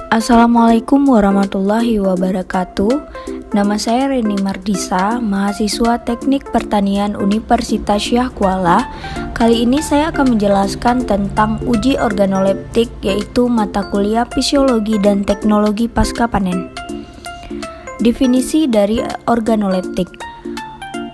Assalamualaikum warahmatullahi wabarakatuh. Nama saya Reni Mardisa, mahasiswa Teknik Pertanian Universitas Syah Kuala. Kali ini saya akan menjelaskan tentang uji organoleptik, yaitu mata kuliah Fisiologi dan Teknologi Pasca Panen. Definisi dari organoleptik.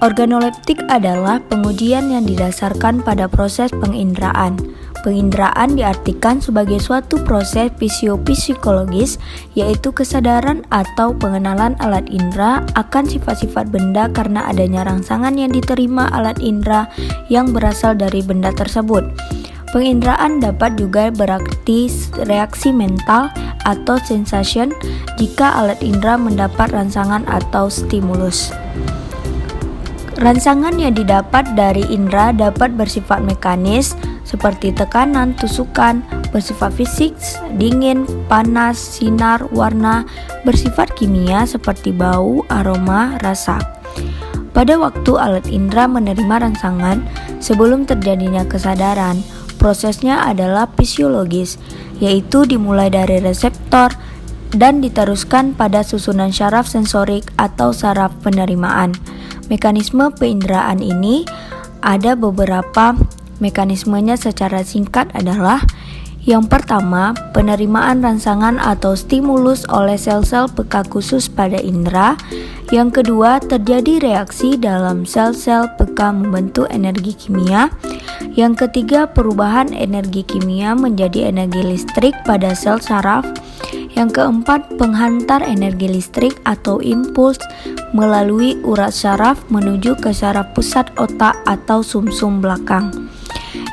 Organoleptik adalah pengujian yang didasarkan pada proses penginderaan. Penginderaan diartikan sebagai suatu proses fisiologis, yaitu kesadaran atau pengenalan alat indera akan sifat-sifat benda karena adanya rangsangan yang diterima alat indera yang berasal dari benda tersebut. Penginderaan dapat juga berarti reaksi mental atau sensation jika alat indera mendapat rangsangan atau stimulus. Rangsangan yang didapat dari indera dapat bersifat mekanis, seperti tekanan, tusukan, bersifat fisik, dingin, panas, sinar, warna, bersifat kimia seperti bau, aroma, rasa. Pada waktu alat indera menerima rangsangan, sebelum terjadinya kesadaran, prosesnya adalah fisiologis, yaitu dimulai dari reseptor dan diteruskan pada susunan syaraf sensorik atau saraf penerimaan. Mekanisme penginderaan ini ada beberapa. Mekanismenya secara singkat adalah: yang pertama, penerimaan rangsangan atau stimulus oleh sel-sel peka khusus pada indera. Yang kedua, terjadi reaksi dalam sel-sel peka membentuk energi kimia. Yang ketiga, perubahan energi kimia menjadi energi listrik pada sel saraf. Yang keempat, penghantar energi listrik atau impuls melalui urat saraf menuju ke saraf pusat otak atau sumsum belakang.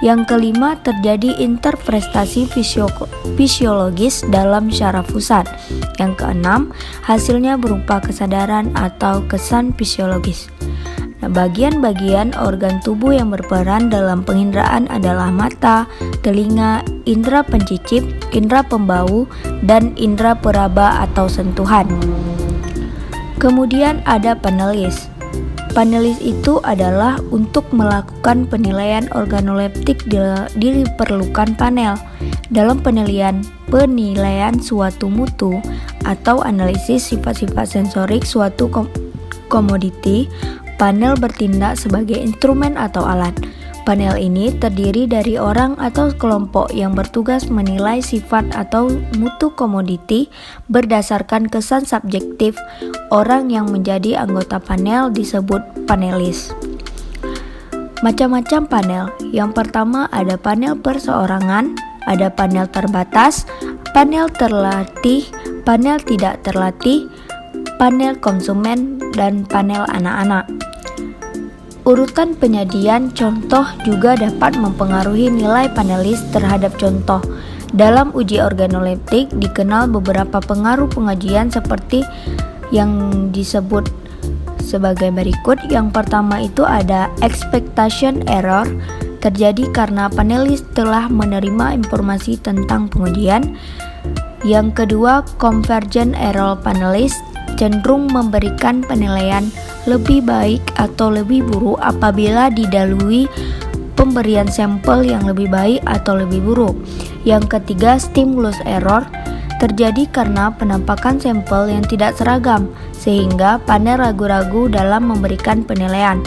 Yang kelima, terjadi interpretasi fisiologis dalam syaraf pusat. Yang keenam, hasilnya berupa kesadaran atau kesan fisiologis. Bagian-bagian organ tubuh yang berperan dalam penginderaan adalah mata, telinga, indera pencicip, indera pembau, dan indera peraba atau sentuhan. Kemudian ada panelis. Panelis itu adalah untuk melakukan penilaian organoleptik diperlukan panel. Dalam penilaian suatu mutu atau analisis sifat-sifat sensorik suatu komoditi, panel bertindak sebagai instrumen atau alat. Panel ini terdiri dari orang atau kelompok yang bertugas menilai sifat atau mutu komoditi berdasarkan kesan subjektif. Orang yang menjadi anggota panel disebut panelis. Macam-macam panel. Yang pertama ada panel perseorangan, ada panel terbatas, panel terlatih, panel tidak terlatih, panel konsumen, dan panel anak-anak. Urutan penyajian contoh juga dapat mempengaruhi nilai panelis terhadap contoh. Dalam uji organoleptik dikenal beberapa pengaruh pengajian seperti yang disebut sebagai berikut. Yang pertama itu ada expectation error, terjadi karena panelis telah menerima informasi tentang pengujian. Yang kedua, convergent error, panelis cenderung memberikan penilaian lebih baik atau lebih buruk apabila didahului pemberian sampel yang lebih baik atau lebih buruk. Yang ketiga, stimulus error, terjadi karena penampakan sampel yang tidak seragam sehingga panel ragu-ragu dalam memberikan penilaian.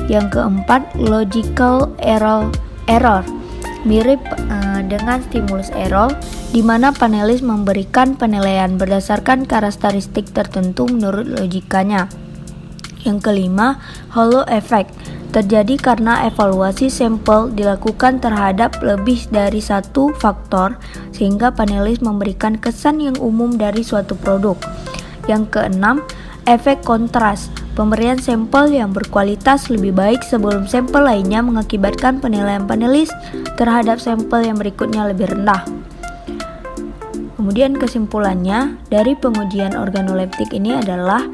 Yang keempat, logical error, mirip dengan stimulus error, di mana panelis memberikan penilaian berdasarkan karakteristik tertentu menurut logikanya. Yang kelima, halo effect, terjadi karena evaluasi sampel dilakukan terhadap lebih dari satu faktor sehingga panelis memberikan kesan yang umum dari suatu produk. Yang keenam, efek kontras, pemberian sampel yang berkualitas lebih baik sebelum sampel lainnya mengakibatkan penilaian panelis terhadap sampel yang berikutnya lebih rendah. Kemudian kesimpulannya dari pengujian organoleptik ini adalah: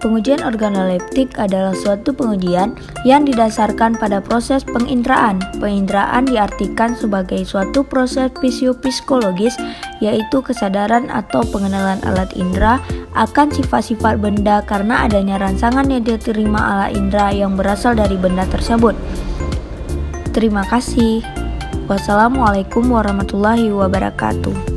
pengujian organoleptik adalah suatu pengujian yang didasarkan pada proses penginderaan. Penginderaan diartikan sebagai suatu proses fisiologis, yaitu kesadaran atau pengenalan alat indera akan sifat-sifat benda karena adanya rangsangan yang diterima alat indera yang berasal dari benda tersebut. Terima kasih. Wassalamualaikum warahmatullahi wabarakatuh.